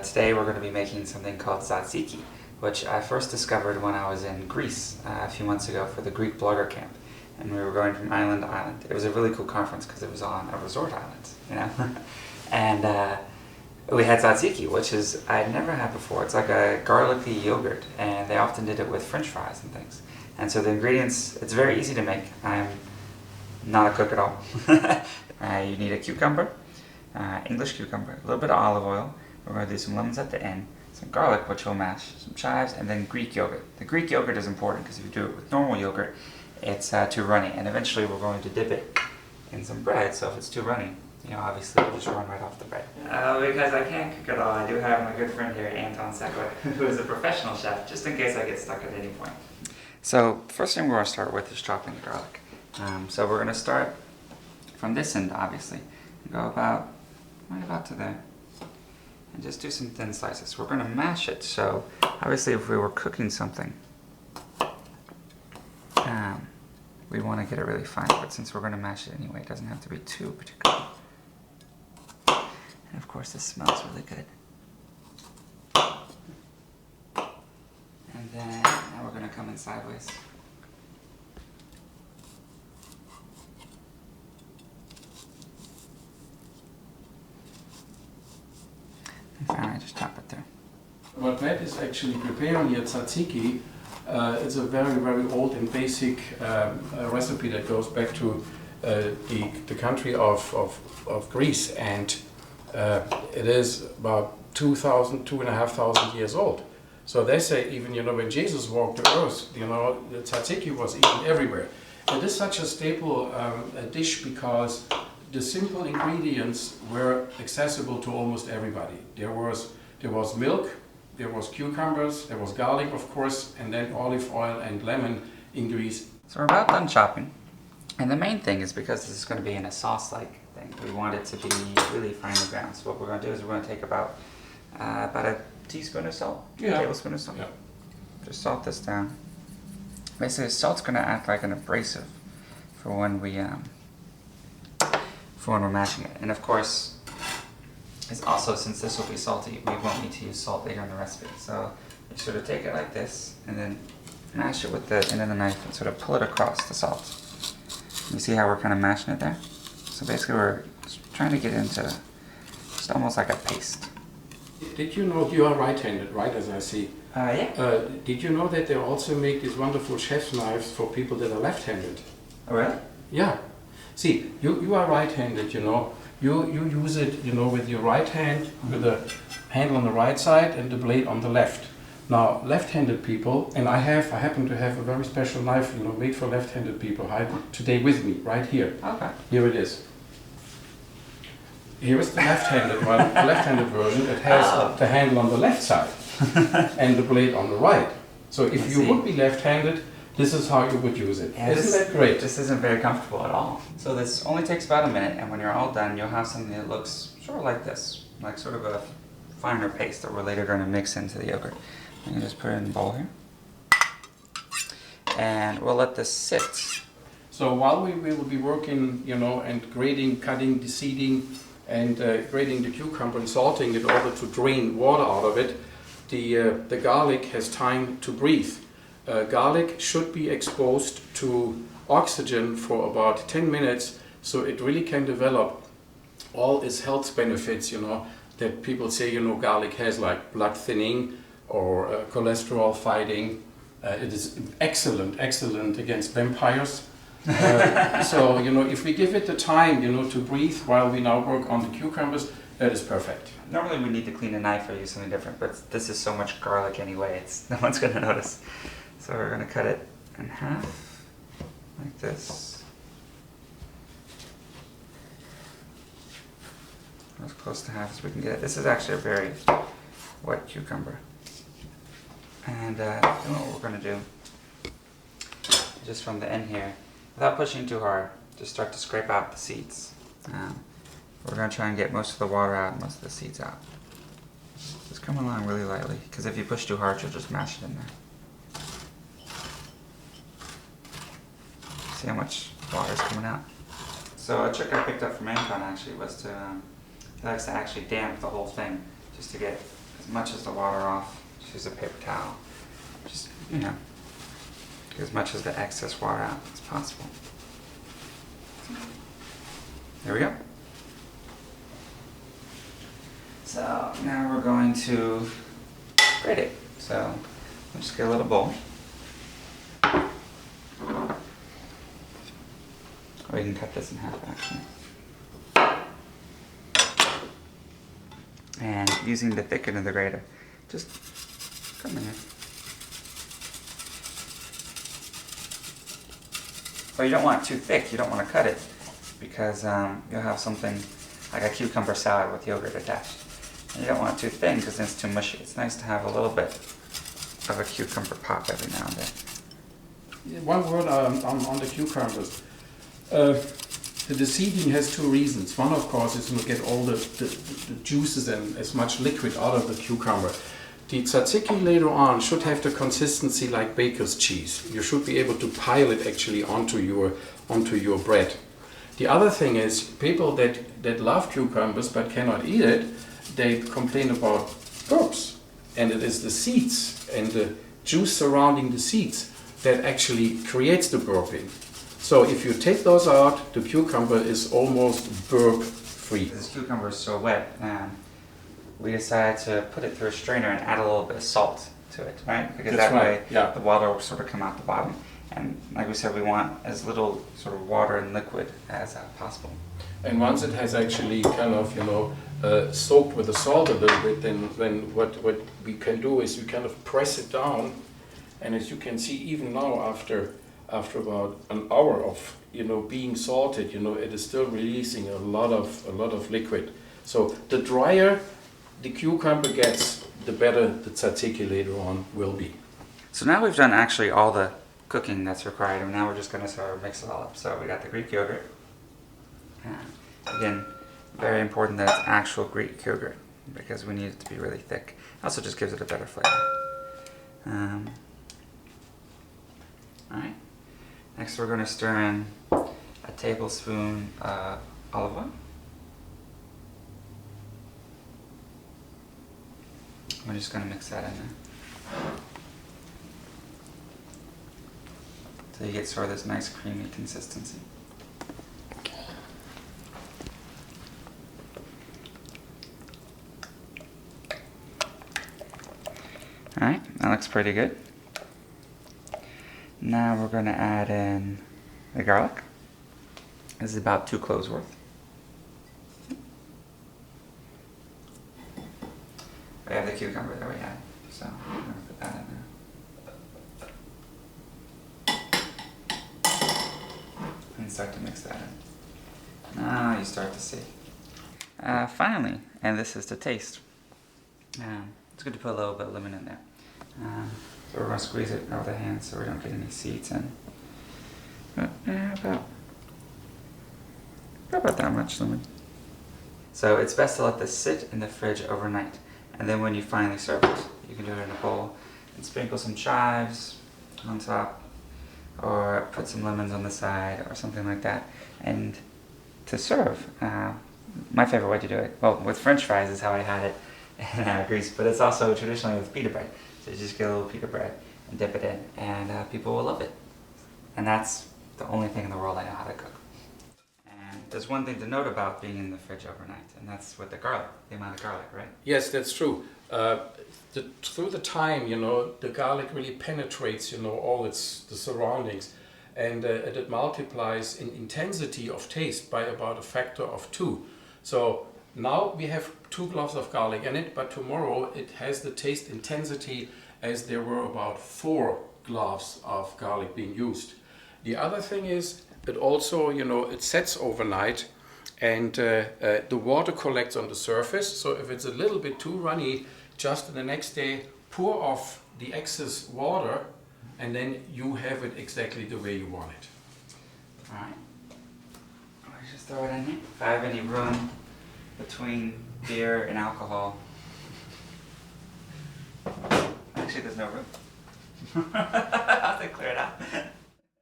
today we're going to be making something called Tzatziki, which I first discovered when I was in Greece a few months ago for the Greek blogger camp, and we were going from island to island. It was a really cool conference because it was on a resort island, you know, and we had Tzatziki, which is I'd never had before. It's like a garlicky yogurt, and they often did it with French fries and things. And so the ingredients, it's very easy to make. I'm not a cook at all. You need a cucumber, English cucumber, a little bit of olive oil. We're going to do some lemons at the end, some garlic, which we'll mash, some chives, and then Greek yogurt. The Greek yogurt is important because if you do it with normal yogurt, it's too runny. And eventually we're going to dip it in some bread, so if it's too runny, you know, obviously it'll just run right off the bread. Because I can't cook at all, I do have my good friend here, Anton Sekwa, who is a professional chef, just in case I get stuck at any point. So the first thing we're going to start with is chopping the garlic. So we're going to start from this end, obviously, and go about, right about to there. And just do some thin slices. We're going to mash it, so obviously if we were cooking something, we want to get it really fine, but since we're going to mash it anyway, it doesn't have to be too particular. And of course this smells really good. And then now we're going to come in sideways. And finally just top it there. What Matt is actually preparing here, tzatziki, it's a very, very old and basic recipe that goes back to the country of Greece, and it is about 2,500 years old. So they say even, you know, when Jesus walked the earth, you know, the tzatziki was eaten everywhere. It is such a staple dish because the simple ingredients were accessible to almost everybody. There was milk, there was cucumbers, there was garlic, of course, and then olive oil and lemon in Greece. So we're about done chopping, and the main thing is because this is going to be in a sauce-like thing, we want it to be really finely ground. So what we're going to do is we're going to take about a teaspoon of salt, a tablespoon of salt. Yeah. Just salt this down. Basically, salt's going to act like an abrasive for when we're mashing it. And of course, it's also, since this will be salty, we won't need to use salt later in the recipe. So you sort of take it like this, and then mash it with the end of the knife and sort of pull it across the salt. You see how we're kind of mashing it there? So basically we're trying to get into just almost like a paste. Did you know you are right-handed, right, as I see? Yeah. Did you know that they also make these wonderful chef's knives for people that are left-handed? Oh, really? Yeah. See, you are right-handed, you know. You use it, you know, with your right hand, with the handle on the right side and the blade on the left. Now, left-handed people, and I happen to have a very special knife, you know, made for left-handed people. I have it today with me, right here. Okay. Here it is. Here is the left-handed one, the left-handed version. It has the handle on the left side and the blade on the right. So if you would be left-handed, this is how you would use it. Yeah, Isn't that great? This isn't very comfortable at all. So this only takes about a minute, and when you're all done, you'll have something that looks sort of like this, like sort of a finer paste that we're later going to mix into the yogurt. You can just put it in the bowl here. And we'll let this sit. So while we will be working, you know, and grating, cutting, deseeding, and grating the cucumber and salting in order to drain water out of it, the garlic has time to breathe. Garlic should be exposed to oxygen for about 10 minutes so it really can develop all its health benefits, you know, that people say, you know, garlic has, like blood thinning or cholesterol fighting. It is excellent against vampires. So, you know, if we give it the time, you know, to breathe while we now work on the cucumbers, that is perfect. Normally we need to clean a knife or use something different, but this is so much garlic anyway, no one's going to notice. So we're going to cut it in half, like this. As close to half as we can get it. This is actually a very wet cucumber. And then what we're going to do, just from the end here, without pushing too hard, just start to scrape out the seeds. We're going to try and get most of the water out and most of the seeds out. Just come along really lightly, because if you push too hard, you'll just mash it in there. See how much water is coming out? So a trick I picked up from Anton actually was to, he likes to actually damp the whole thing, just to get as much as the water off. Just use a paper towel. Just, you know, get as much as the excess water out as possible. There we go. So now we're going to grate it. So we'll just get a little bowl. Or you can cut this in half actually. And using the thick end of the grater, just come in here. But you don't want it too thick, you don't want to cut it, because you'll have something like a cucumber salad with yogurt attached. And you don't want it too thin because then it's too mushy. It's nice to have a little bit of a cucumber pop every now and then. Yeah, one word on the cucumbers. The seeding has two reasons. One, of course, is to get all the juices and as much liquid out of the cucumber. The tzatziki later on should have the consistency like baker's cheese. You should be able to pile it actually onto your bread. The other thing is, people that love cucumbers but cannot eat it, they complain about burps. And it is the seeds and the juice surrounding the seeds that actually creates the burping. So if you take those out, the cucumber is almost burp free. This cucumber is so wet, we decided to put it through a strainer and add a little bit of salt to it, right? Because That's that right, way yeah. the water will sort of come out the bottom. And like we said, we want as little sort of water and liquid as possible. And once it has actually kind of, soaked with the salt a little bit, then what we can do is we kind of press it down. And as you can see, even now after about an hour of being salted, it is still releasing a lot of liquid. So the drier the cucumber gets, the better the tzatziki later on will be. So now we've done actually all the cooking that's required, and now we're just going to sort of mix it all up. So we got the Greek yogurt. Again, very important that it's actual Greek yogurt because we need it to be really thick. Also just gives it a better flavor. Alright. Next we're going to stir in a tablespoon of olive oil. We're just going to mix that in there. So you get sort of this nice creamy consistency. Alright, that looks pretty good. Now we're going to add in the garlic. This is about 2 cloves worth. We have the cucumber that we had, so I'm going to put that in there. And start to mix that in. Now you start to see. Finally, and this is to taste. It's good to put a little bit of lemon in there. So we're going to squeeze it over the hand so we don't get any seeds in. About that much lemon. So it's best to let this sit in the fridge overnight. And then when you finally serve it, you can do it in a bowl and sprinkle some chives on top or put some lemons on the side or something like that. And to serve, my favorite way to do it, well, with French fries is how I had it in Greece, but it's also traditionally with pita bread. So you just get a little pita bread and dip it in, and people will love it. And that's the only thing in the world I know how to cook. And there's one thing to note about being in the fridge overnight, and that's with the garlic, the amount of garlic, right? Yes, that's true. Through the time, the garlic really penetrates, all the surroundings, and it multiplies in intensity of taste by about a factor of 2. So now we have 2 cloves of garlic in it, but tomorrow it has the taste intensity as there were about 4 cloves of garlic being used. The other thing is it also, it sets overnight, and the water collects on the surface. So if it's a little bit too runny, just the next day pour off the excess water, and then you have it exactly the way you want it. All right. Let's just throw it in here. If I have any room between beer and alcohol. Actually, there's no room. I'll have to clear it out.